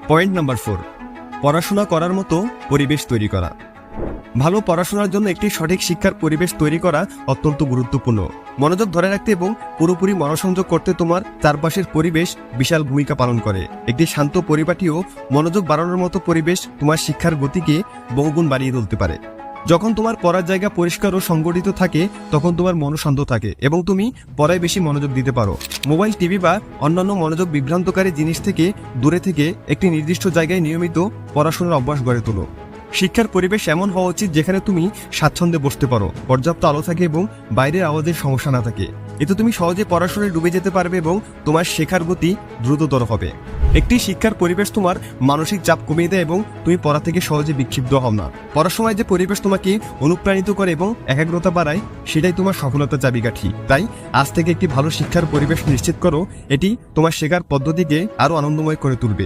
Point number 4, পড়াশোনা করার মতো পরিবেশ তৈরি করা। ভালো পড়াশোনার জন্য একটি সঠিক শিক্ষার পরিবেশ তৈরি করা অত্যন্ত গুরুত্বপূর্ণ। মনোযোগ ধরে রাখতে এবং পুরোপুরি মনোসংযোগ করতে তোমার চারপাশের পরিবেশ বিশাল ভূমিকা পালন করে। একটি শান্ত পরিপাটি ও মনোযোগ বাড়ানোর মতো পরিবেশ তোমার শিক্ষার গতিকে বহুগুণ বাড়িয়ে তুলতে পারে। যখন তোমার পড়ার জায়গা পরিষ্কার ও সংগঠিত থাকে তখন তোমার মন শান্ত থাকে এবং তুমি পড়ায় বেশি মনোযোগ দিতে পারো। মোবাইল, টিভি বা অন্যান্য মনোযোগ বিভ্রান্তকারী জিনিস থেকে দূরে থেকে একটি নির্দিষ্ট জায়গায় নিয়মিত পড়াশোনার অভ্যাস গড়ে তোলো। শিক্ষার পরিবেশ এমন হওয়া উচিত যেখানে তুমি স্বাচ্ছন্দ্যে বসতে পারো, পর্যাপ্ত আলো থাকে এবং বাইরের আওয়াজের সমস্যা না থাকে। এতে তুমি সহজে পড়াশোনায় ডুবে যেতে পারবে এবং তোমার শেখার গতি দ্রুততর হবে। একটি শিক্ষার পরিবেশ তোমার মানসিক চাপ কমিয়ে দেয় এবং তুমি পড়া থেকে সহজে বিক্ষিপ্ত হও না। পড়ার সময় যে পরিবেশ তোমাকে অনুপ্রাণিত করে এবং একাগ্রতা বাড়ায় সেটাই তোমার সফলতার চাবিকাঠি। তাই আজ থেকে একটি ভালো শিক্ষার পরিবেশ নিশ্চিত করো, এটি তোমার শেখার পদ্ধতিকে আরও আনন্দময় করে তুলবে।